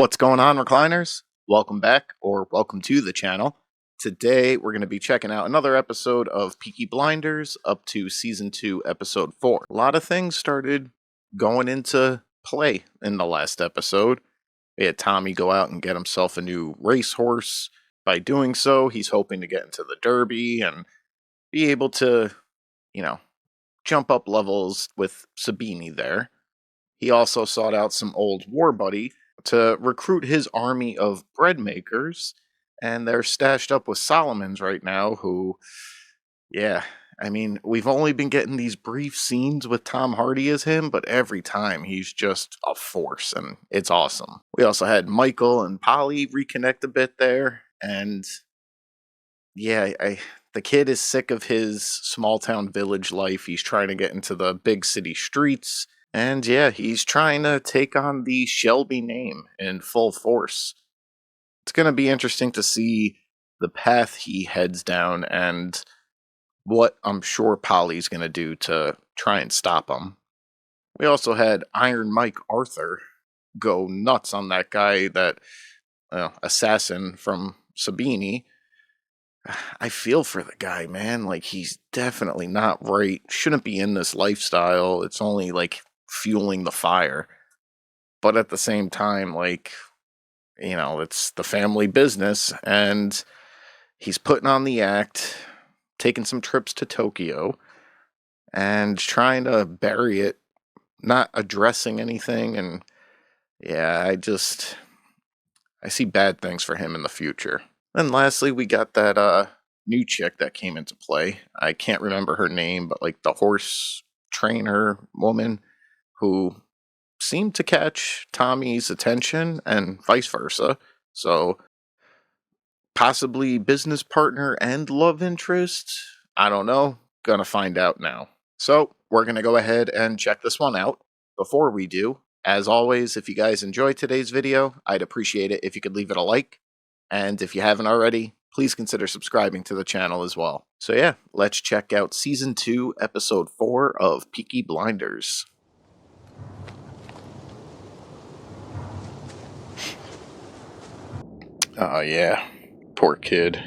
What's going on, recliners? Welcome back, or welcome to the channel. Today, we're going to be checking out another episode of Peaky Blinders up to Season 2, Episode 4. A lot of things started going into play in the last episode. We had Tommy go out and get himself a new racehorse. By doing so, he's hoping to get into the Derby and be able to, jump up levels with Sabini there. He also sought out some old war buddy to recruit his army of bread makers, and they're stashed up with Solomons right now, who, we've only been getting these brief scenes with Tom Hardy as him, but every time he's just a force, and it's awesome. We also had Michael and Polly reconnect a bit there, and the kid is sick of his small town village life. He's trying to get into the big city streets. And he's trying to take on the Shelby name in full force. It's going to be interesting to see the path he heads down and what I'm sure Polly's going to do to try and stop him. We also had Iron Mike Arthur go nuts on that guy, that assassin from Sabini. I feel for the guy, man. Like, he's definitely not right. Shouldn't be in this lifestyle. It's only fueling the fire. But at the same time, it's the family business, and he's putting on the act, taking some trips to Tokyo, and trying to bury it, not addressing anything. And I see bad things for him in the future. And lastly, we got that new chick that came into play. I can't remember her name, but the horse trainer woman who seemed to catch Tommy's attention and vice versa. So possibly business partner and love interest. I don't know. Gonna find out now. So we're gonna go ahead and check this one out. Before we do, as always, if you guys enjoyed today's video, I'd appreciate it if you could leave it a like. And if you haven't already, please consider subscribing to the channel as well. So let's check out Season 2, Episode 4 of Peaky Blinders. Oh yeah, poor kid.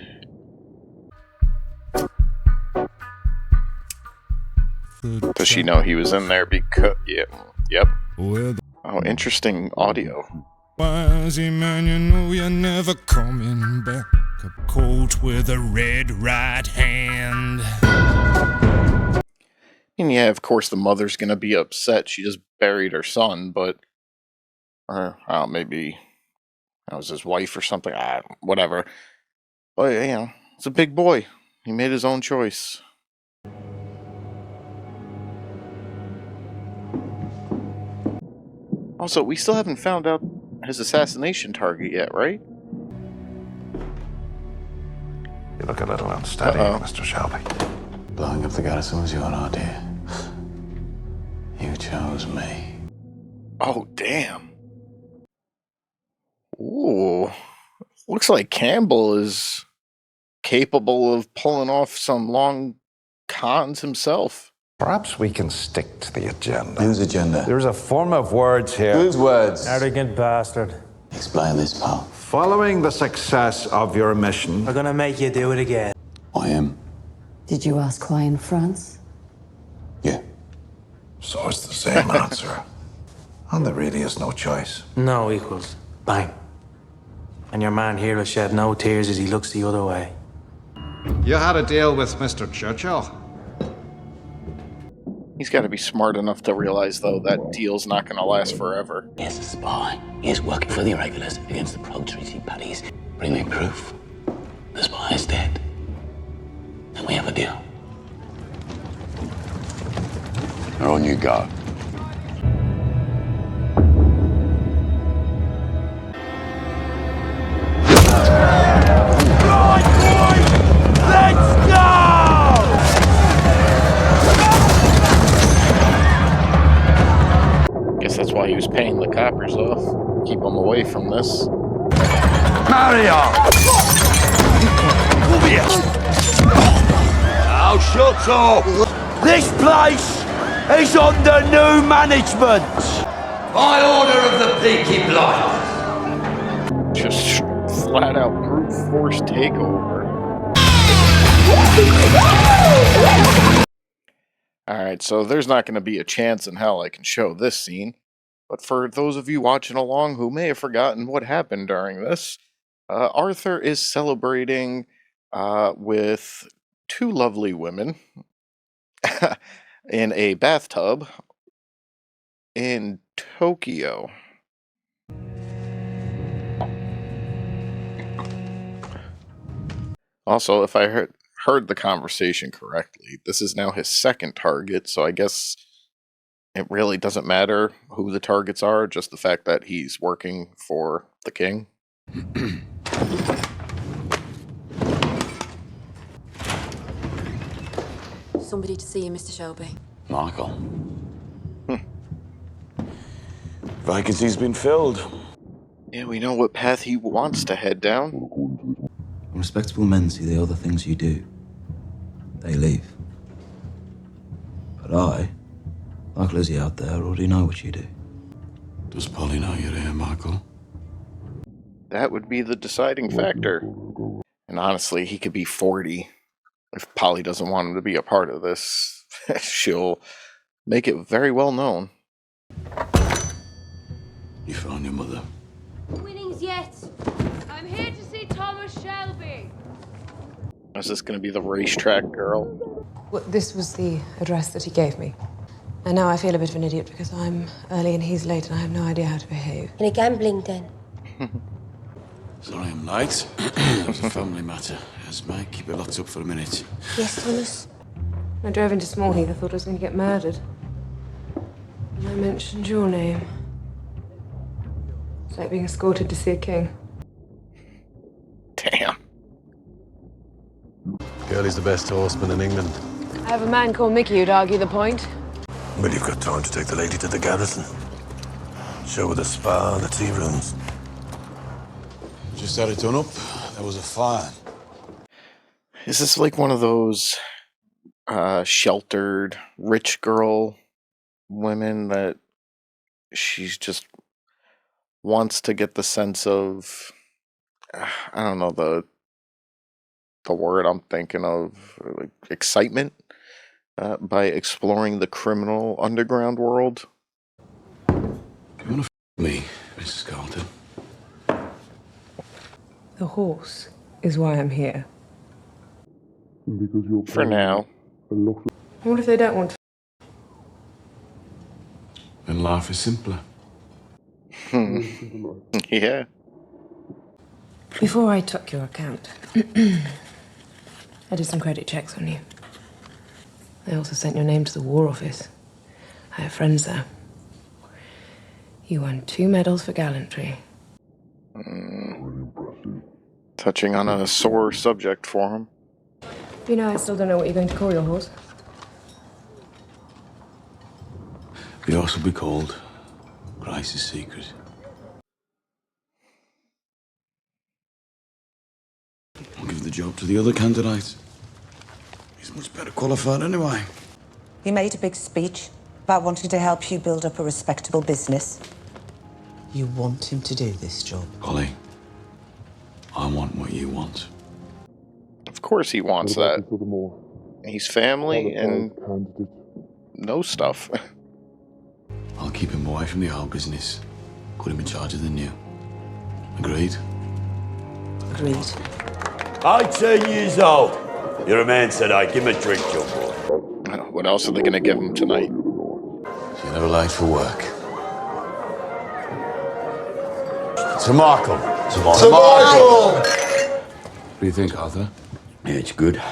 Does she know he was in there because... Yep. Oh, interesting audio. Wise man, you know you're never coming back. A colt with a red right hand. And of course the mother's gonna be upset. She just buried her son, but... maybe... that was his wife or something. Whatever. But, it's a big boy. He made his own choice. Also, we still haven't found out his assassination target yet, right? You look a little unsteady, Mr. Shelby. Blowing up the garrison was your idea. You chose me. Oh, damn. Ooh. Looks like Campbell is capable of pulling off some long cons himself. Perhaps we can stick to the agenda. Whose agenda? There's a form of words here. Whose words? Arrogant bastard. Explain this, pal. Following the success of your mission... We're gonna make you do it again. I am. Did you ask why in France? Yeah. So it's the same answer. And there really is no choice. No equals. Bang. And your man here will shed no tears as he looks the other way. You had a deal with Mr. Churchill? He's got to be smart enough to realize, though, that deal's not going to last forever. He's a spy. He's working for the irregulars against the Prague Treaty buddies. Bring me proof. The spy is dead. And we have a deal. Now on you go. Let's go! Guess that's why he was paying the coppers off. Keep them away from this. Mario! Oh, shut up! This place is under new management! By order of the Peaky Blinders, Just flat out brute force takeover. Alright, so there's not going to be a chance in hell I can show this scene. But for those of you watching along who may have forgotten what happened during this, Arthur is celebrating with two lovely women in a bathtub in Tokyo. Also, if I heard the conversation correctly, this is now his second target, so I guess it really doesn't matter who the targets are, just the fact that he's working for the king. Somebody to see you, Mr. Shelby. Michael. Vacancy's been filled. Yeah, we know what path he wants to head down. When respectable men see the other things you do, they leave. But I, like Lizzie out there, already know what you do. Does Polly know you're here, Michael? That would be the deciding factor. And honestly, he could be 40. If Polly doesn't want him to be a part of this, she'll make it very well known. You found your mother. Winnings yet? I'm here to see Thomas Shelby. Is this going to be the racetrack girl? Well, this was the address that he gave me. And now I feel a bit of an idiot because I'm early and he's late and I have no idea how to behave. In a gambling den. Sorry I'm late. It was a family matter. Esme, keep it locked up for a minute. Yes, Thomas. When I drove into Smallheath, I thought I was going to get murdered. And I mentioned your name. It's like being escorted to see a king. Damn. Girl is the best horseman in England. I have a man called Mickey who'd argue the point. Well, you've got time to take the lady to the garrison. Show her the spa and the tea rooms. Just had it done up. There was a fire. Is this like one of those sheltered rich girl women that she's just wants to get the sense of, I don't know the word I'm thinking of, like excitement by exploring the criminal underground world? You wanna me, Mrs. Carlton? The horse is why I'm here. For now. What if they don't want to? Then life is simpler. Yeah. Before I took your account, I did some credit checks on you. I also sent your name to the War Office. I have friends there. You won 2 medals for gallantry. Touching on a sore subject for him. You know, I still don't know what you're going to call your horse. The horse will be called Grace's Secret. I'll give the job to the other candidate. He's much better qualified anyway. He made a big speech about wanting to help you build up a respectable business. You want him to do this job? Polly, I want what you want. Of course he wants that. He's family and knows stuff. I'll keep him away from the old business. Put him in charge of the new. Agreed? Agreed. I'm 10 years old. You're a man today. Give him a drink, John boy. What else are they going to give him tonight? So you're never late for work. To Michael. To Michael! What do you think, Arthur? Yeah, it's good.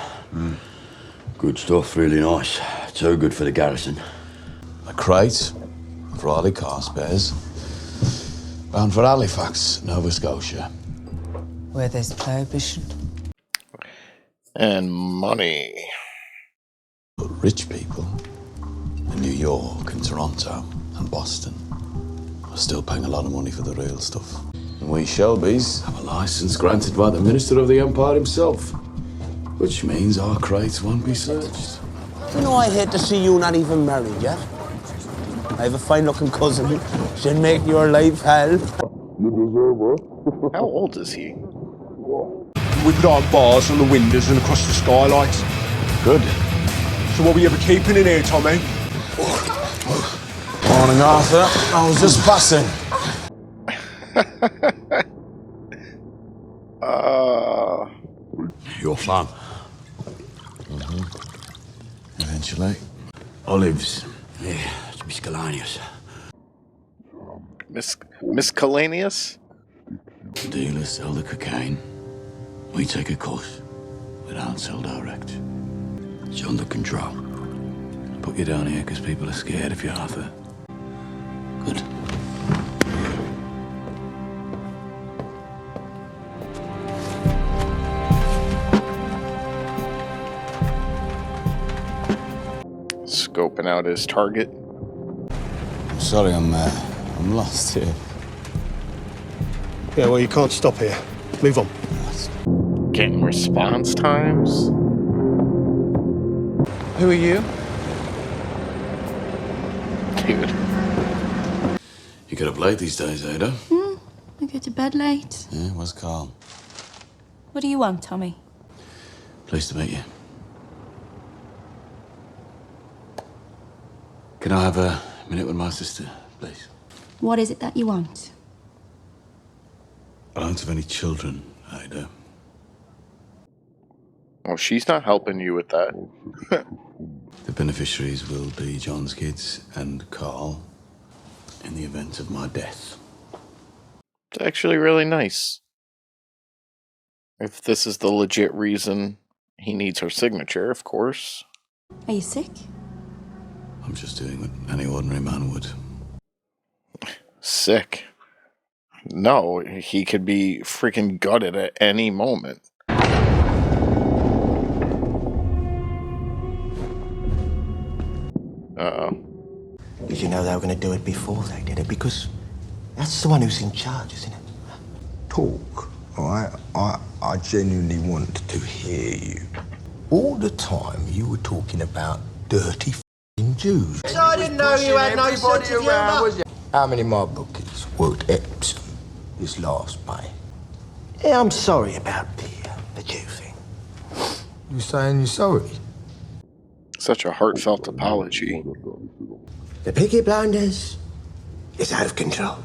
Good stuff, really nice. So good for the garrison. A crate of Riley car spares. Bound for Halifax, Nova Scotia. Where there's prohibition. And money. But rich people in New York and Toronto and Boston are still paying a lot of money for the real stuff. And we Shelbys have a license granted by the Minister of the Empire himself, which means our crates won't be searched. You know, I hate to see you not even married yet. I have a fine-looking cousin. She'll make your life hell. How old is he? We put on bars on the windows and across the skylights. Good. So what were you ever keeping in here, Tommy? Morning, Arthur. I was just passing. Your farm. Eventually. Olives. Yeah, it's miscellaneous. Miscellaneous? Dealers sell the cocaine. We take a course. We don't sell direct. It's under control. Put you down here because people are scared of you, Arthur. Good. Scoping out his target. I'm sorry, I'm lost here. Yeah, well, you can't stop here. Move on. Getting response times. Who are you? Dude. You get up late these days, Ada? I go to bed late. Yeah, where's Carl? What do you want, Tommy? Pleased to meet you. Can I have a minute with my sister, please? What is it that you want? I don't have any children, Ada. Oh, she's not helping you with that. The beneficiaries will be John's kids and Carl in the event of my death. It's actually really nice. If this is the legit reason he needs her signature, of course. Are you sick? I'm just doing what any ordinary man would. Sick. No, he could be freaking gutted at any moment. Uh-oh. Did you know they were going to do it before they did it? Because that's the one who's in charge, isn't it? Talk, all right? I genuinely want to hear you. All the time you were talking about dirty f***ing Jews. I didn't know you had no sense of humour. How many of my bookies worked Epsom this last May? Yeah, I'm sorry about the Jew thing. You saying you're sorry? Such a heartfelt apology. The Peaky Blinders is out of control.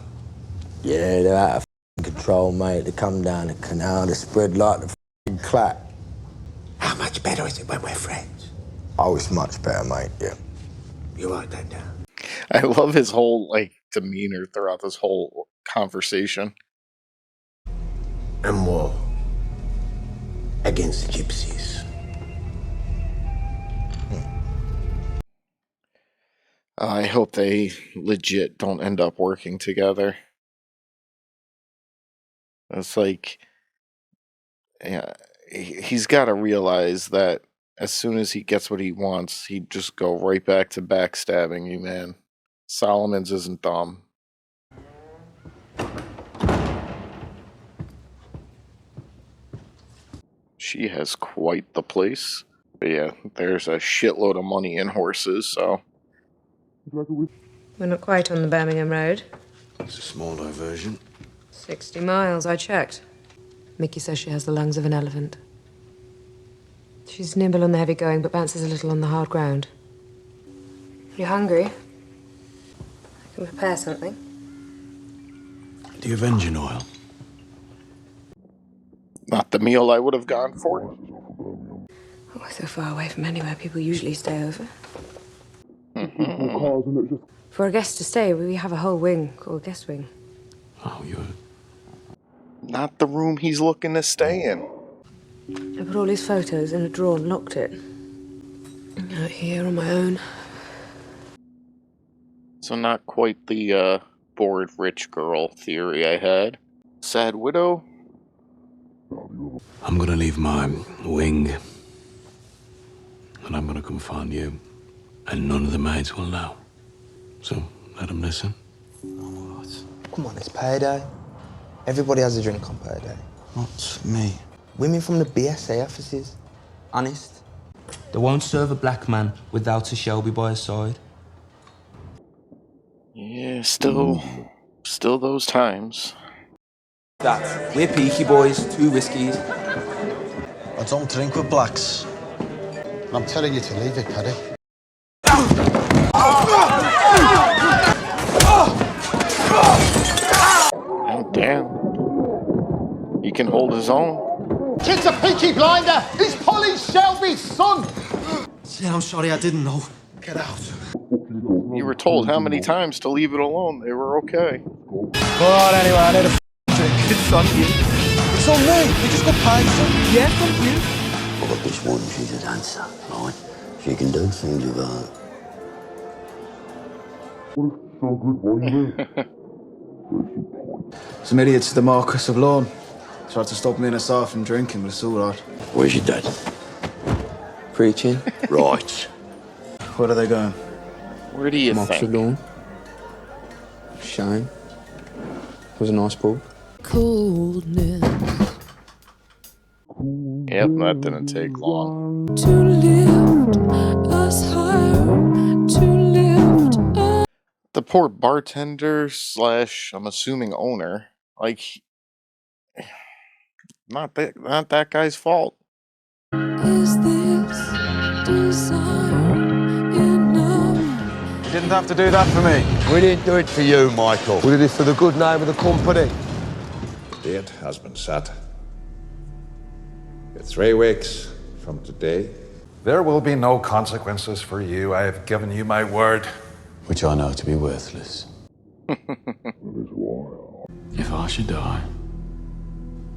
Yeah, they're out of f***ing control, mate. They come down the canal, they spread like the f***ing clap. How much better is it when we're friends? Oh, it's much better, mate, yeah. You write that down. I love his whole, demeanor throughout this whole conversation. And war against the gypsies. I hope they legit don't end up working together. It's yeah, he's got to realize that as soon as he gets what he wants, he'd just go right back to backstabbing you, man. Solomon's isn't dumb. She has quite the place. But yeah, there's a shitload of money in horses, so. We're not quite on the Birmingham Road. It's a small diversion. 60 miles, I checked. Mickey says she has the lungs of an elephant. She's nimble on the heavy going, but bounces a little on the hard ground. You hungry? I can prepare something. Do you have engine oil? Not the meal I would have gone for. Oh, we're so far away from anywhere people usually stay over. For a guest to stay, we have a whole wing called guest wing. Oh, you're... Not the room he's looking to stay in. I put all his photos in a drawer and locked it. I'm out here on my own. So not quite the bored rich girl theory I had. Sad widow? I'm gonna leave my wing. And I'm gonna come find you. And none of the maids will know. So, let them listen. Come on, it's payday. Everybody has a drink on payday. What's me? Women from the BSA offices. Honest. They won't serve a black man without a Shelby by his side. Yeah, still those times. That. We're Peaky boys, 2 whiskies. I don't drink with blacks. And I'm telling you to leave it, Paddy. Oh, damn. He can hold his own. Kid's a Peaky blinder! He's Polly Shelby's son! Yeah, I'm sorry, I didn't know. Get out. You were told how many times to leave it alone. They were okay. But anyway, I need a drink. It's on you. It's on me. We just got paid, son. Yeah, thank you. I've got this woman, she's a dancer, right? She can do things with her. Some idiots at the Marquis of Lawn tried to stop me and Asar from drinking, but it's all right. Where's your dad? Preaching. Right. Where are they going? Where do you Marquis of think? Lawn. Shame. Was a nice pub. Coldness. Yep, that didn't take long. To lift us higher. To lift us. The poor bartender slash, I'm assuming, owner. Like, not that guy's fault. Is this desire enough? You didn't have to do that for me. We didn't do it for you, Michael. We did it for the good name of the company. The date has been set. In 3 weeks from today. There will be no consequences for you. I have given you my word. Which I know to be worthless. If I should die,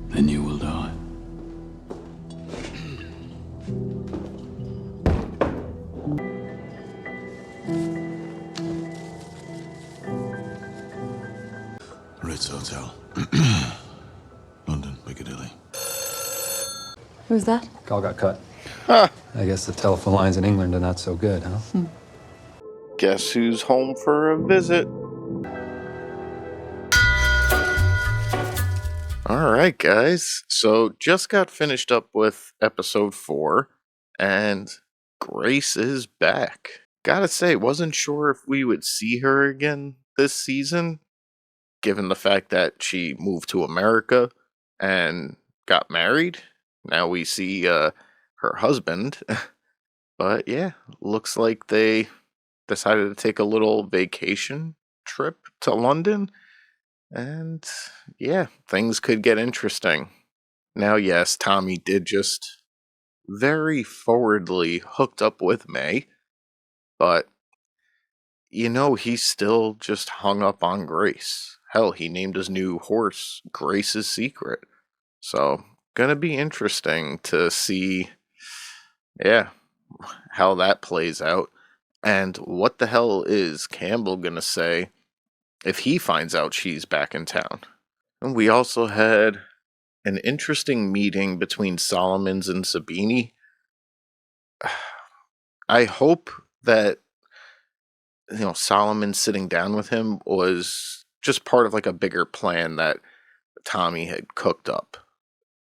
then you will die. Ritz Hotel. London, Piccadilly. Who's that? Call got cut. Huh. I guess the telephone lines in England are not so good, huh? Guess who's home for a visit? Alright, guys. So, just got finished up with episode 4, and Grace is back. Gotta say, wasn't sure if we would see her again this season, given the fact that she moved to America and got married. Now we see her husband. But yeah, looks like they decided to take a little vacation trip to London. And yeah, things could get interesting. Now, yes, Tommy did just very forwardly hooked up with May, but he's still just hung up on Grace. Hell, he named his new horse Grace's Secret. So, gonna be interesting to see, yeah, how that plays out. And what the hell is Campbell gonna say if he finds out she's back in town? And we also had an interesting meeting between Solomons and Sabini. I hope that Solomon sitting down with him was just part of like a bigger plan that Tommy had cooked up,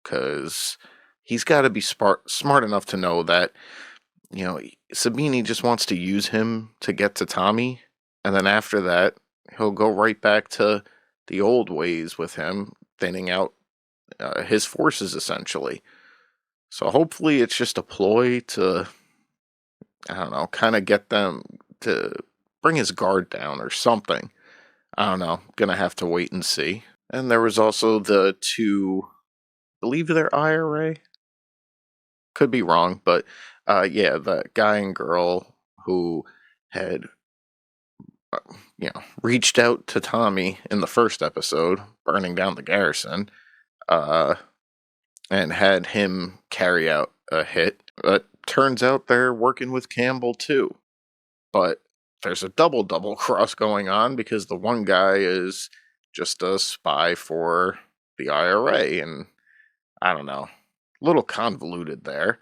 because he's got to be smart enough to know that Sabini just wants to use him to get to Tommy, and then after that he'll go right back to the old ways with him, thinning out his forces essentially. So hopefully it's just a ploy to, I don't know, kind of get them to bring his guard down or something. I don't know. Gonna have to wait and see. And there was also the two, I believe they're IRA. Could be wrong, but yeah, the guy and girl who had reached out to Tommy in the first episode, burning down the garrison, and had him carry out a hit. But turns out they're working with Campbell too. But there's a double cross going on, because the one guy is just a spy for the IRA, and I don't know, a little convoluted there.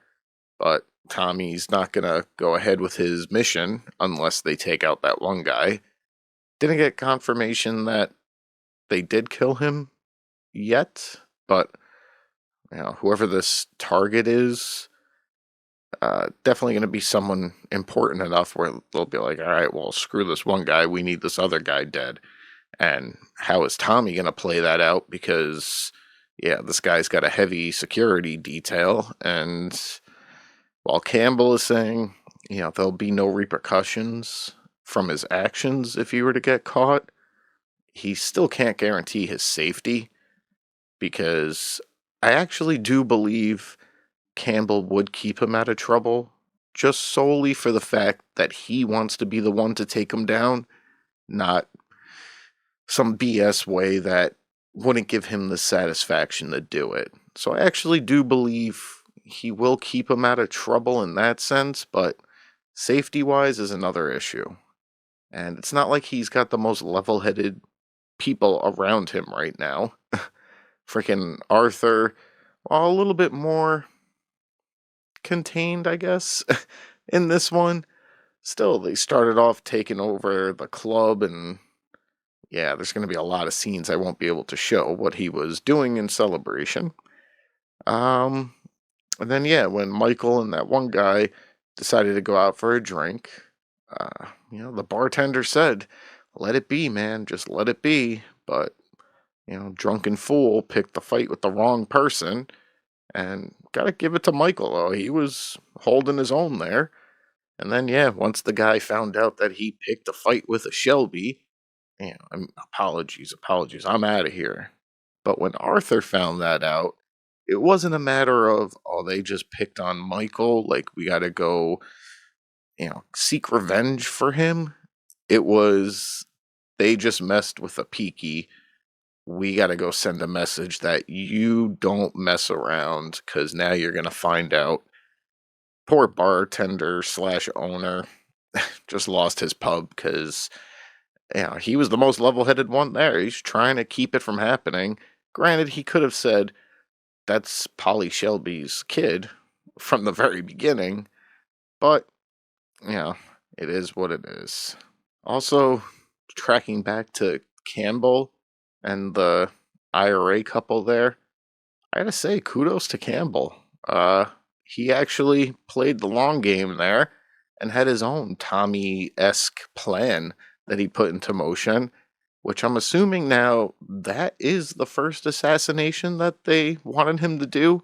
But Tommy's not gonna go ahead with his mission unless they take out that one guy. Didn't get confirmation that they did kill him yet, but whoever this target is, definitely going to be someone important enough where they'll be like, all right, well, screw this one guy, we need this other guy dead. And how is Tommy going to play that out? Because, yeah, this guy's got a heavy security detail. And while Campbell is saying, there'll be no repercussions from his actions if he were to get caught, he still can't guarantee his safety. Because I actually do believe Campbell would keep him out of trouble just solely for the fact that he wants to be the one to take him down, not some BS way that wouldn't give him the satisfaction to do it. So I actually do believe he will keep him out of trouble in that sense, but safety-wise is another issue. And it's not like he's got the most level-headed people around him right now. Freaking Arthur, well, a little bit more contained, I guess, in this one. Still, they started off taking over the club, and yeah, there's going to be a lot of scenes I won't be able to show what he was doing in Celebration. And then, yeah, when Michael and that one guy decided to go out for a drink, the bartender said, "Let it be, man, just let it be." But, drunken fool picked the fight with the wrong person. And gotta give it to Michael, though. He was holding his own there. And then, yeah, once the guy found out that he picked a fight with a Shelby, apologies, I'm out of here. But when Arthur found that out, it wasn't a matter of, oh, they just picked on Michael, like we gotta go, seek revenge for him. It was, they just messed with a Peaky. We got to go send a message that you don't mess around, because now you're going to find out. Poor bartender slash owner just lost his pub because he was the most level-headed one there. He's trying to keep it from happening. Granted, he could have said, that's Polly Shelby's kid from the very beginning, but, it is what it is. Also, tracking back to Campbell and the IRA couple there, I gotta say, kudos to Campbell. He actually played the long game there and had his own Tommy-esque plan that he put into motion, which I'm assuming now that is the first assassination that they wanted him to do.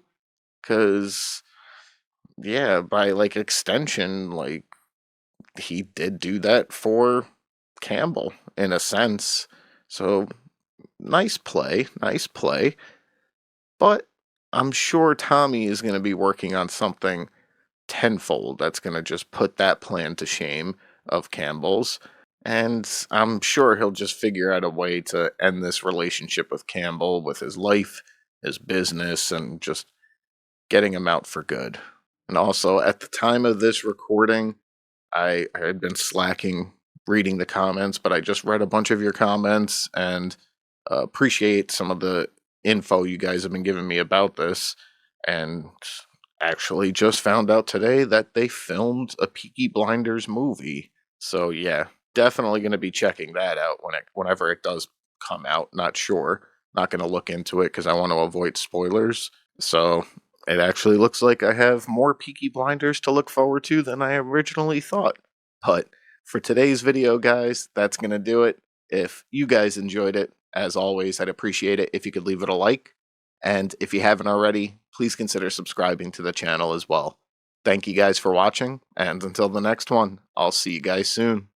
Because, yeah, by, extension, he did do that for Campbell, in a sense. So, nice play, nice play. But I'm sure Tommy is going to be working on something tenfold that's going to just put that plan to shame of Campbell's. And I'm sure he'll just figure out a way to end this relationship with Campbell, with his life, his business, and just getting him out for good. And also, at the time of this recording, I had been slacking reading the comments, but I just read a bunch of your comments and appreciate some of the info you guys have been giving me about this, and actually just found out today that they filmed a Peaky Blinders movie. So yeah, definitely going to be checking that out whenever it does come out. Not sure, not going to look into it because I want to avoid spoilers. So it actually looks like I have more Peaky Blinders to look forward to than I originally thought. But for today's video, guys, that's going to do it. If you guys enjoyed it, as always, I'd appreciate it if you could leave it a like. And if you haven't already, please consider subscribing to the channel as well. Thank you guys for watching, and until the next one, I'll see you guys soon.